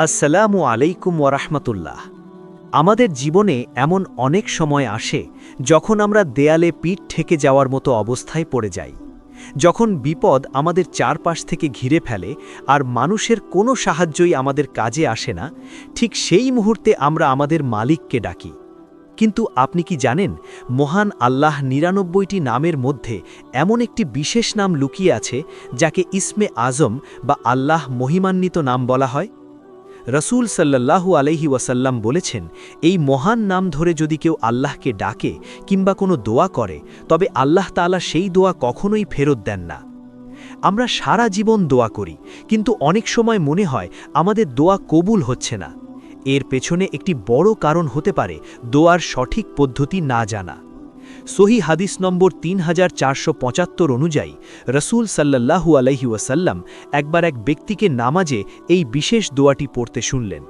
আসসালামু আলাইকুম ওয়ারাহমাতুল্লাহ। আমাদের জীবনে এমন অনেক সময় আসে যখন আমরা দেয়ালে পিঠ ঠেকে যাওয়ার মতো অবস্থায় পড়ে যাই, যখন বিপদ আমাদের চারপাশ থেকে ঘিরে ফেলে আর মানুষের কোনো সাহায্যই আমাদের কাজে আসে না। ঠিক সেই মুহূর্তে আমরা আমাদের মালিককে ডাকি। কিন্তু আপনি কি জানেন, মহান আল্লাহ ৯৯টি নামের মধ্যে এমন একটি বিশেষ নাম লুকিয়ে আছে যাকে ইসমে আজম বা আল্লাহ মহিমান্বিত নাম বলা হয়। রসুল সাল্লাল্লাহু আলাইহি ওয়াসাল্লাম বলেছেন, এই মহান নাম ধরে যদি কেউ আল্লাহকে ডাকে কিংবা কোনো দোয়া করে, তবে আল্লাহ তাআলা সেই দোয়া কখনোই ফেরত দেন না। আমরা সারা জীবন দোয়া করি, কিন্তু অনেক সময় মনে হয় আমাদের দোয়া কবুল হচ্ছে না। এর পেছনে একটি বড় কারণ হতে পারে দোয়ার সঠিক পদ্ধতি না জানা। সহি হাদিস নম্বর ৩৪৭৫ অনুযায়ী রসুল সাল্লাল্লাহু আলাইহি ওয়াসাল্লাম একবার এক ব্যক্তিকে নামাজে এই বিশেষ দোয়াটি পড়তে শুনলেন।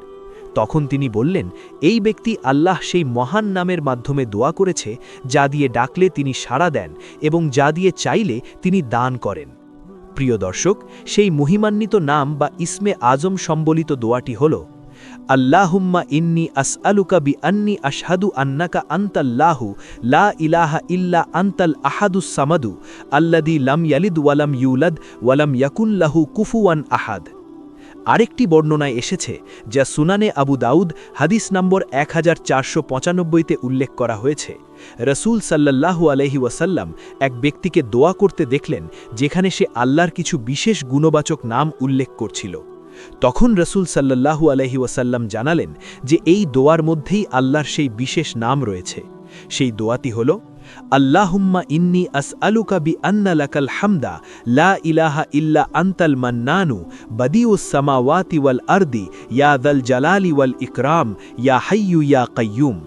তখন তিনি বললেন, এই ব্যক্তি আল্লাহ সেই মহান নামের মাধ্যমে দোয়া করেছে, যা দিয়ে ডাকলে তিনি সাড়া দেন এবং যা দিয়ে চাইলে তিনি দান করেন। প্রিয় দর্শক, সেই মহিমান্বিত নাম বা ইসমে আজম সম্বলিত দোয়াটি হল, আল্লাহুম্মা ইন্নী আসআলুকা বিআন্নী আশহাদু আন্নাকা আনতাল্লাহু লা ইলাহা ইল্লা আনতাল আহাদুস সামাদু আল্লাযী লাম ইয়ালিদ ওয়ালাম ইউলাদ ওয়ালাম ইয়াকুল লাহু কুফুয়ান আহাদ। আরেকটি বর্ণনায় এসেছে, যা সুনানে আবু দাউদ হাদিস নম্বর 1495-তে উল্লেখ করা হয়েছে। রসুল সাল্লাল্লাহু আলাইহি ওয়াসাল্লাম এক ব্যক্তিকে দোয়া করতে দেখলেন, যেখানে সে আল্লাহর কিছু বিশেষ গুণবাচক নাম উল্লেখ করছিল। তখন রসুল সাল্লাল্লাহু আলাইহি ওয়াসাল্লাম জানালেন যে এই দোয়ার মধ্যেই আল্লাহর সেই বিশেষ নাম রয়েছে। সেই দোয়াটি হল, আল্লাহুম্মা ইন্নী আসআলুকা বিআন্না লাকাল হামদা লা ইলাহা ইল্লা আনতাল মান্নানু বাদিউস সামাওয়াতি ওয়াল আরদি ইয়া যাল জালালি ওয়াল ইকরাম ইয়া হাইয়্যু ইয়া কাইয়্যুম।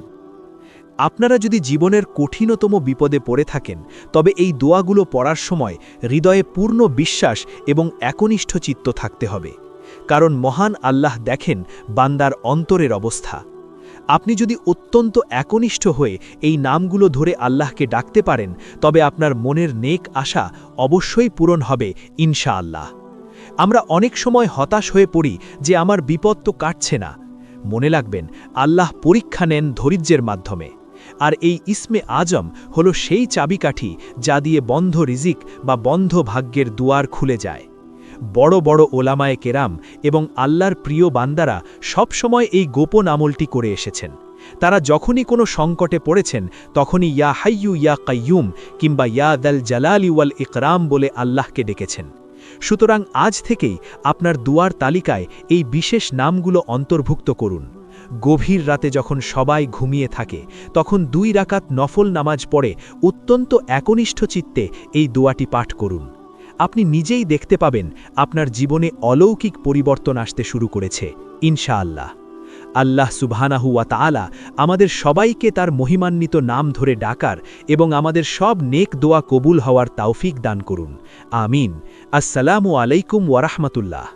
আপনারা যদি জীবনের কঠিনতম বিপদে পড়ে থাকেন, তবে এই দোয়াগুলো পড়ার সময় হৃদয়ে পূর্ণ বিশ্বাস এবং একনিষ্ঠ চিত্ত থাকতে হবে, কারণ মহান আল্লাহ দেখেন বান্দার অন্তরের অবস্থা। আপনি যদি অত্যন্ত একনিষ্ঠ হয়ে এই নামগুলো ধরে আল্লাহকে ডাকতে পারেন, তবে আপনার মনের নেক আশা অবশ্যই পূরণ হবে ইনশাআল্লাহ। আমরা অনেক সময় হতাশ হয়ে পড়ি যে আমার বিপদ তো কাটছে না। মনে রাখবেন, আল্লাহ পরীক্ষা নেন ধৈর্যের মাধ্যমে। আর এই ইসমে আজম হলো সেই চাবিকাঠি যা দিয়ে বন্ধ রিজিক বা বন্ধ ভাগ্যের দুয়ার খুলে যায়। বড় বড় ওলামায়ে কেরাম এবং আল্লাহর প্রিয় বান্দারা সবসময় এই গোপন আমলটি করে এসেছেন। তারা যখনই কোনো সংকটে পড়েছেন, তখনই ইয়া হাইয়্যু ইয়া কাইয়্যুম কিংবা ইয়া যাল জালালি ওয়াল ইকরাম বলে আল্লাহকে ডেকেছেন। সুতরাং আজ থেকেই আপনার দুয়ার তালিকায় এই বিশেষ নামগুলো অন্তর্ভুক্ত করুন। গভীর রাতে যখন সবাই ঘুমিয়ে থাকে, তখন 2 রাকাত নফল নামাজ পড়ে অত্যন্ত একনিষ্ঠ চিত্তে এই দোয়াটি পাঠ করুন। আপনি নিজেই দেখতে পাবেন আপনার জীবনে অলৌকিক পরিবর্তন আসতে শুরু করেছে ইনশাআল্লাহ। আল্লাহ সুবহানাহু ওয়া তাআলা আমাদের সবাইকে তার মহিমান্বিত নাম ধরে ডাকার এবং আমাদের সব নেক দোয়া কবুল হওয়ার তৌফিক দান করুন। আমিন। আসসালামু আলাইকুম ওয়া রাহমাতুল্লাহ।